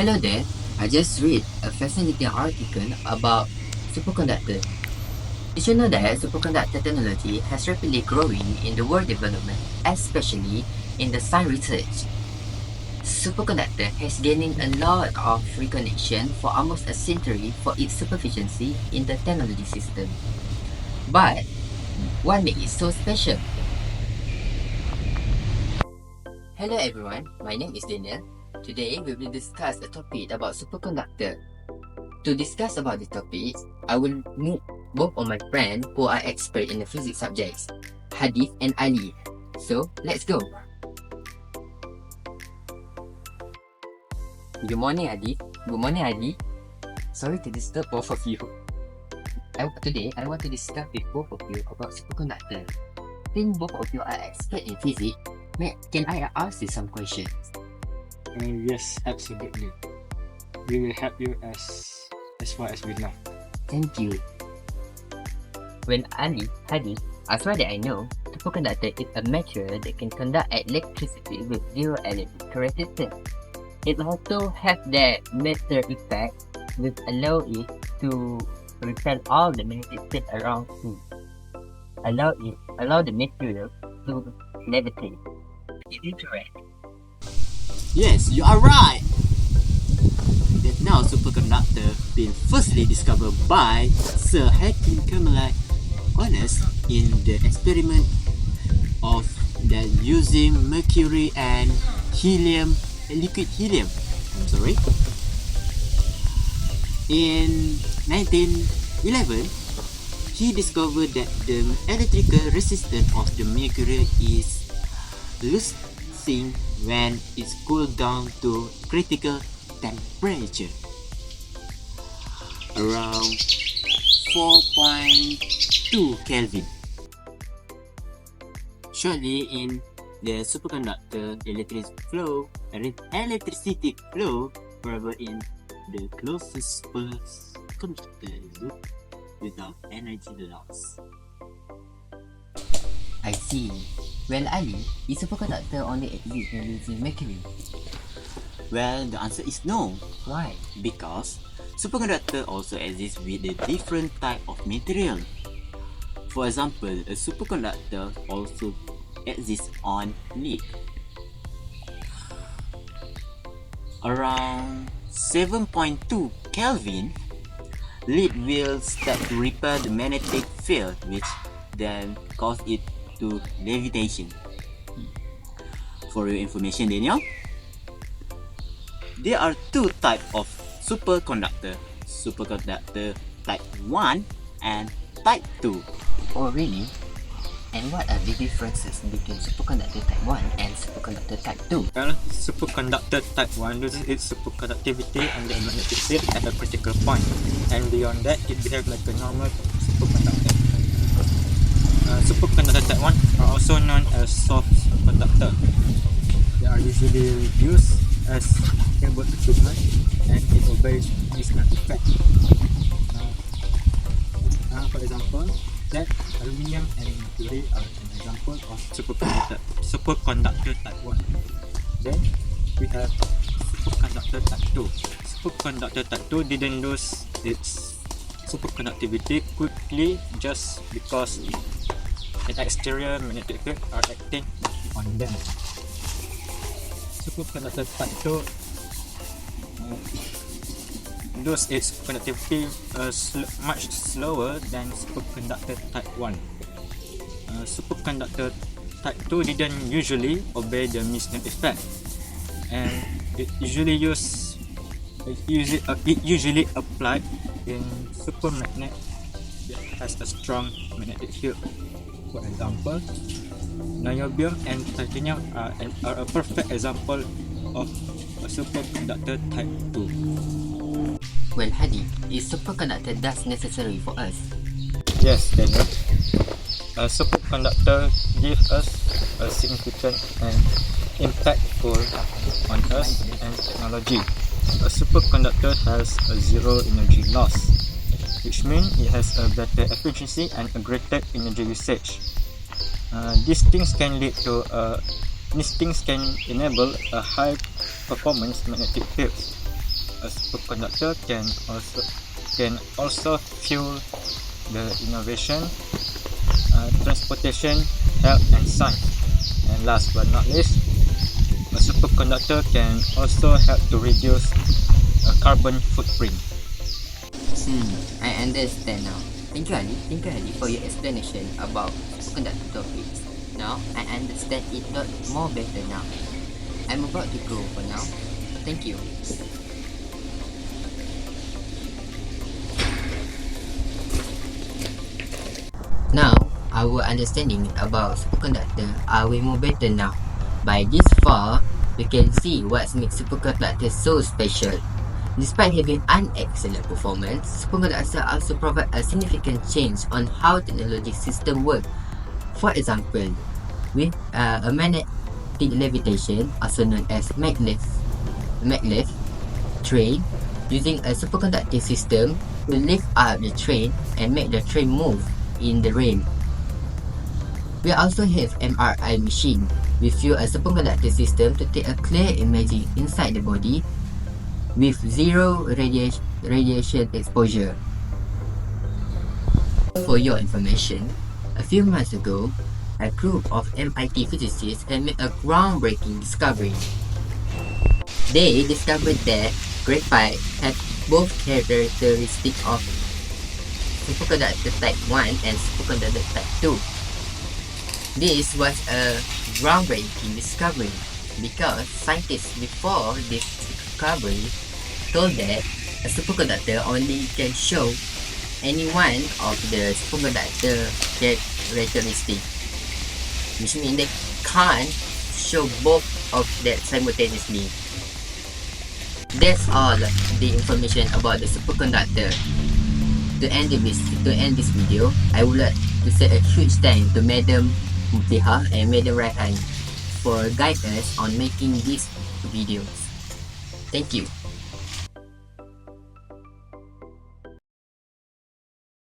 Hello there, I just read a fascinating article about superconductor. Did you know that superconductor technology has rapidly growing in the world development, especially in the science research? Superconductor has gaining a lot of recognition for almost a century for its super efficiency in the technology system. But what makes it so special? Hello everyone, my name is Danial. Today we will discuss a topic about superconductor. To discuss about the topic, I will meet both of my friends who are experts in the physics subjects, Hadif and Ali. So let's go. Good morning Hadif. Good morning Ali. Sorry to disturb both of you. Today I want to discuss with both of you about superconductor. Since both of you are experts in physics, can I ask you some questions? Yes, absolutely. We will help you as far as we know. Thank you. When Hadif, as far as I know, superconductor is a material that can conduct electricity with zero electric resistance. It also has that matter effect which allow it to repel all the magnetic field around it. Allow the material to levitate. Is it correct? Yes, you are right. That now superconductor been firstly discovered by Sir Hadif in the experiment of that using mercury and liquid helium. In 1911, he discovered that the electrical resistance of the mercury is losing when it's cooled down to critical temperature, around 4.2 Kelvin. Shortly in the superconductor, electricity flow forever in the closest superconductor loop without energy loss. I see. Well, Ali, is superconductor only exist when using mercury? Well, the answer is no. Why? Because superconductor also exists with a different type of material. For example, a superconductor also exists on lead. Around 7.2 Kelvin, lead will start to repel the magnetic field, which then cause it to levitation. For your information, Daniel, there are two types of superconductor: superconductor type 1 and type 2. Oh really? And what are the differences between superconductor type 1 and superconductor type 2? Well, superconductor type 1 loses its superconductivity under a magnetic field at a critical point, and beyond that, it behaves like a normal superconductor. Superconductor type 1 are also known as soft superconductor. They are usually used as stable equipment and it obeys Disney effect. For example, lead, aluminium and mercury are an example of superconductor type 1. Then we have superconductor type 2. Superconductor type 2 didn't lose its superconductivity quickly just because an exterior magnetic field are acting on them. Superconductor type 2 lose its conductivity much slower than superconductor type 1. Superconductor type 2 didn't usually obey the Misner effect, and it usually applied in supermagnet that has a strong magnetic field. For example, niobium and titanium are a perfect example of a superconductor type 2. Well, Hadif, is superconductor thus necessary for us? Yes, Daniel. A superconductor gives us a significant and impactful on us and technology. A superconductor has a zero energy loss, which means it has a better efficiency and a greater energy usage. These things can enable a high performance magnetic field. a superconductor can also fuel the innovation, transportation, health and science. And last but not least, a superconductor can also help to reduce a carbon footprint. I understand now. Thank you, Ali, for your explanation about superconductor topics. Now, I understand it a lot more better now. I'm about to go for now. Thank you. Now, our understanding about superconductor are way more better now. By this far, we can see what makes superconductor so special. Despite having an excellent performance, superconductor also provide a significant change on how technology system work. For example, with a magnetic levitation, also known as maglev train, using a superconducting system to lift up the train and make the train move in the rain. We also have MRI machine. We fuel a superconducting system to take a clear imaging inside the body with zero radiation exposure. For your information, a few months ago, a group of MIT physicists had made a groundbreaking discovery. They discovered that graphite had both characteristics of superconductor type 1 and superconductor type 2. This was a groundbreaking discovery because scientists before this discovery told that a superconductor only can show any one of the superconductor characteristics, which means they can't show both of that simultaneously. That's all the information about the superconductor. To end this video, I would like to say a huge thanks to Madam Mutiha and Madam Raihan for guiding us on making these videos. Thank you.